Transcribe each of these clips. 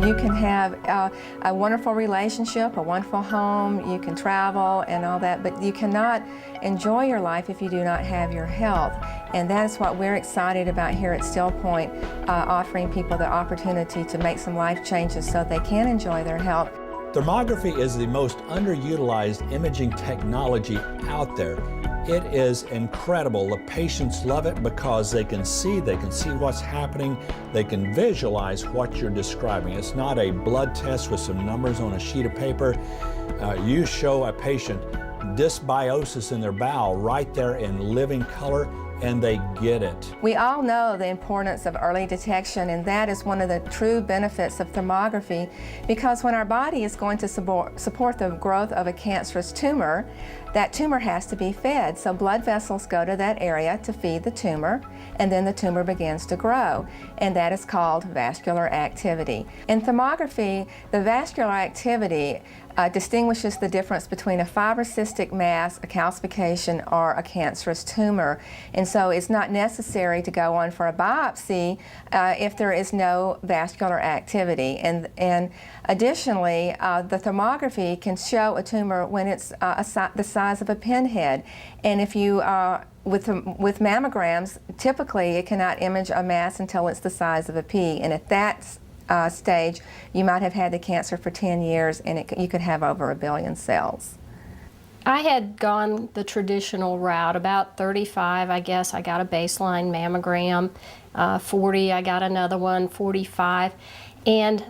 You can have a wonderful relationship, a wonderful home, you can travel and all that, but you cannot enjoy your life if you do not have your health. And that is what we're excited about here at Stillpoint, offering people the opportunity to make some life changes so they can enjoy their health. Thermography is the most underutilized imaging technology out there. It is incredible. The patients love it because they can see what's happening, they can visualize what you're describing. It's not a blood test with some numbers on a sheet of paper. You show a patient dysbiosis in their bowel right there in living color, and they get it. We all know the importance of early detection, and that is one of the true benefits of thermography, because when our body is going to support the growth of a cancerous tumor, that tumor has to be fed. So blood vessels go to that area to feed the tumor, and then the tumor begins to grow, and that is called vascular activity. In thermography, the vascular activity distinguishes the difference between a fibrocystic mass, a calcification, or a cancerous tumor. And so it's not necessary to go on for a biopsy if there is no vascular activity. And additionally, the thermography can show a tumor when it's the size of a pinhead. And if you with mammograms, typically it cannot image a mass until it's the size of a pea. And at that stage, you might have had the cancer for 10 years and you could have over 1 billion cells. I had gone the traditional route. About 35, I guess, I got a baseline mammogram. 40, I got another one, 45. And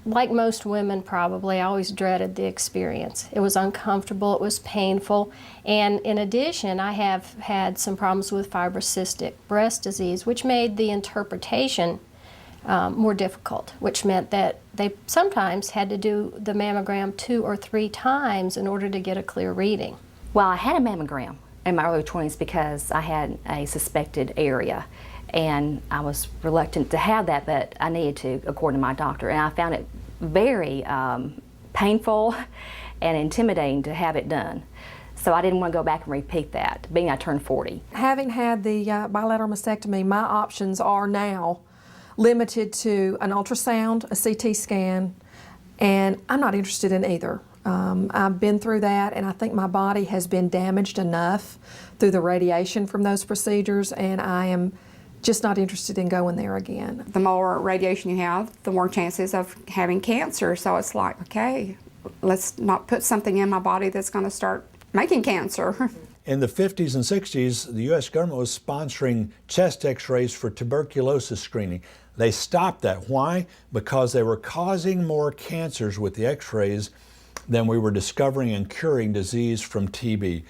like most women probably, I always dreaded the experience. It was uncomfortable, it was painful, and in addition, I have had some problems with fibrocystic breast disease, which made the interpretation more difficult, which meant that they sometimes had to do the mammogram 2 or 3 times in order to get a clear reading. Well, I had a mammogram in my early 20s because I had a suspected area, and I was reluctant to have that, but I needed to, according to my doctor, and I found it very painful and intimidating to have it done. So I didn't want to go back and repeat that, being I turned 40. Having had the bilateral mastectomy, my options are now limited to an ultrasound, a CT scan, and I'm not interested in either. I've been through that, and I think my body has been damaged enough through the radiation from those procedures, and I am just not interested in going there again. The more radiation you have, the more chances of having cancer. So it's like, okay, let's not put something in my body that's going to start making cancer. In the 50s and 60s, the U.S. government was sponsoring chest x-rays for tuberculosis screening. They stopped that. Why? Because they were causing more cancers with the x-rays than we were discovering and curing disease from TB.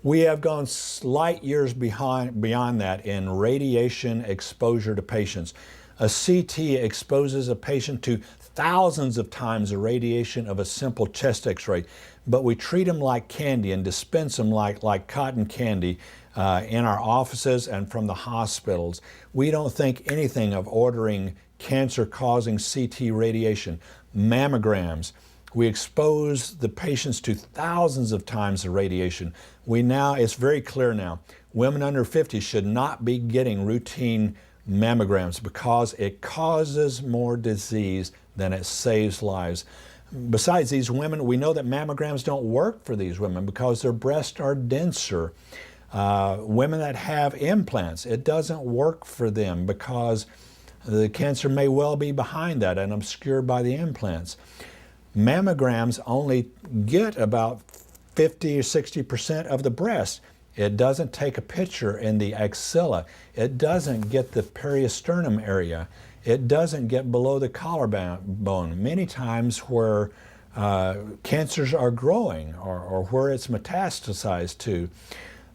We have gone light years beyond that in radiation exposure to patients. A CT exposes a patient to thousands of times the radiation of a simple chest x-ray, but we treat them like candy and dispense them like cotton candy in our offices and from the hospitals. We don't think anything of ordering cancer-causing CT radiation. Mammograms, we expose the patients to thousands of times the radiation. It's very clear now, women under 50 should not be getting routine mammograms because it causes more disease than it saves lives. Besides, these women, we know that mammograms don't work for these women because their breasts are denser. Women that have implants, it doesn't work for them because the cancer may well be behind that and obscured by the implants. Mammograms only get about 50 or 60% of the breast. It doesn't take a picture in the axilla. It doesn't get the periosternum area. It doesn't get below the collarbone. Many times where cancers are growing or where it's metastasized to.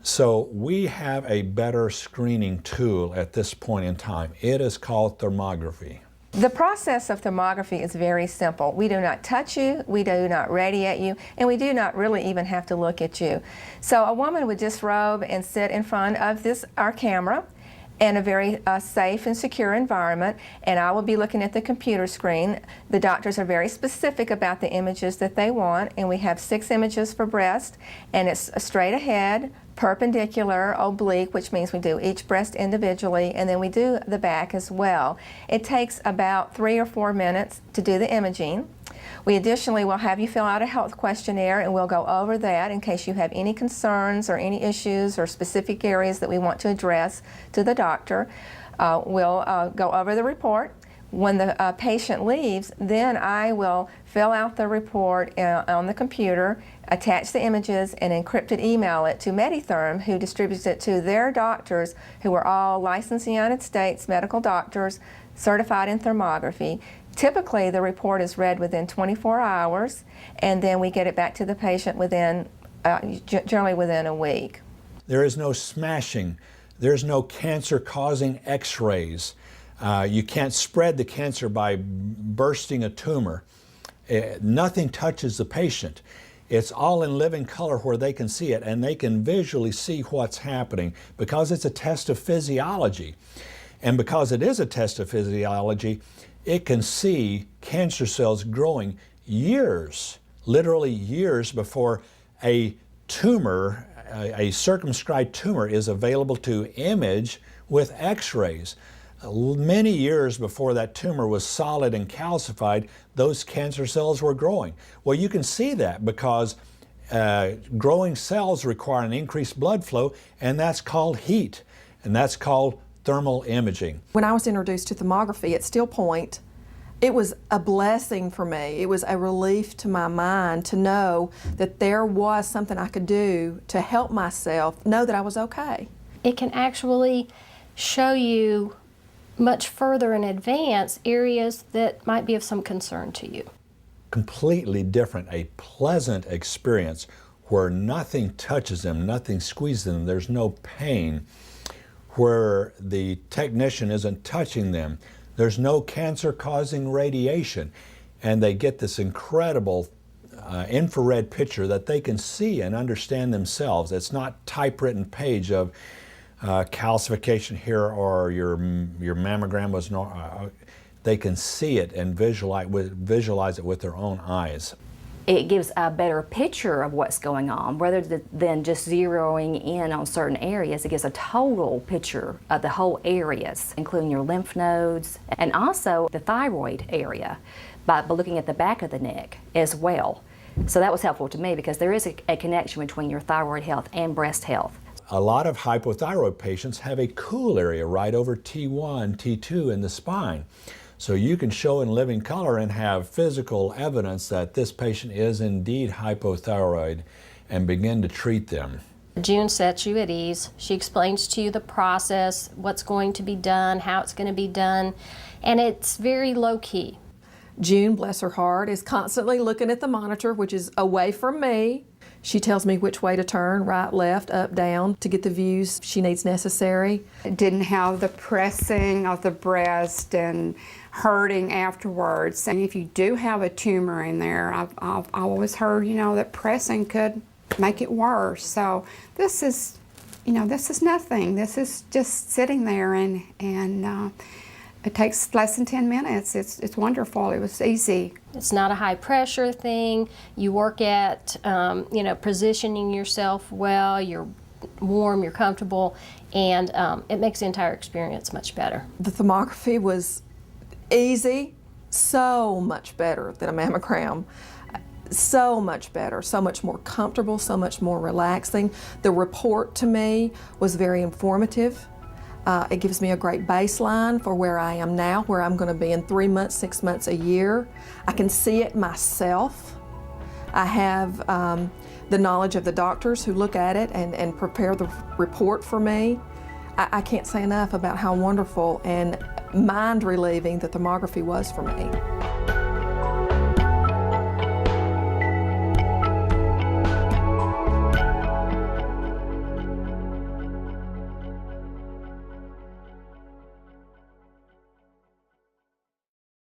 So we have a better screening tool at this point in time. It is called thermography. The process of thermography is very simple. We do not touch you, we do not radiate you, and we do not really even have to look at you. So a woman would disrobe and sit in front of our camera in a very safe and secure environment, and I will be looking at the computer screen. The doctors are very specific about the images that they want, and we have 6 images for breast, and it's straight ahead, perpendicular, oblique, which means we do each breast individually, and then we do the back as well. It takes about 3 or 4 minutes to do the imaging. We additionally will have you fill out a health questionnaire, and we'll go over that in case you have any concerns or any issues or specific areas that we want to address to the doctor. We'll go over the report. When the patient leaves, then I will fill out the report on the computer, attach the images, and encrypted email it to MediTherm, who distributes it to their doctors, who are all licensed United States medical doctors certified in thermography. Typically, the report is read within 24 hours, and then we get it back to the patient generally within a week. There is no smashing. There's no cancer-causing x-rays. You can't spread the cancer by bursting a tumor. Nothing touches the patient. It's all in living color where they can see it, and they can visually see what's happening because it's a test of physiology. And because it is a test of physiology, it can see cancer cells growing years, literally years before a tumor, a circumscribed tumor is available to image with x-rays. Many years before that tumor was solid and calcified, those cancer cells were growing. Well, you can see that because growing cells require an increased blood flow, and that's called heat, and that's called thermal imaging. When I was introduced to thermography at Stillpoint, it was a blessing for me. It was a relief to my mind to know that there was something I could do to help myself know that I was okay. It can actually show you much further in advance areas that might be of some concern to you. Completely different, a pleasant experience where nothing touches them, nothing squeezes them, there's no pain, where the technician isn't touching them, there's no cancer-causing radiation, and they get this incredible infrared picture that they can see and understand themselves. It's not typewritten page of calcification here or your mammogram was not. They can see it and visualize it with their own eyes. It gives a better picture of what's going on, rather than just zeroing in on certain areas. It gives a total picture of the whole areas, including your lymph nodes and also the thyroid area by looking at the back of the neck as well. So that was helpful to me because there is a connection between your thyroid health and breast health. A lot of hypothyroid patients have a cool area right over T1, T2 in the spine. So you can show in living color and have physical evidence that this patient is indeed hypothyroid and begin to treat them. June sets you at ease. She explains to you the process, what's going to be done, how it's going to be done, and it's very low-key. June, bless her heart, is constantly looking at the monitor, which is away from me. She tells me which way to turn, right, left, up, down, to get the views she needs necessary. It didn't have the pressing of the breast and hurting afterwards. And if you do have a tumor in there, I've always heard, that pressing could make it worse. So this is, this is nothing. This is just sitting there and it takes less than 10 minutes. It's wonderful. It was easy. It's not a high pressure thing. You work at, positioning yourself well, you're warm, you're comfortable, and it makes the entire experience much better. The thermography was easy, so much better than a mammogram. So much better, so much more comfortable, so much more relaxing. The report to me was very informative. It gives me a great baseline for where I am now, where I'm going to be in 3 months, 6 months, a year. I can see it myself. I have the knowledge of the doctors who look at it and prepare the report for me. I can't say enough about how wonderful and mind-relieving the thermography was for me.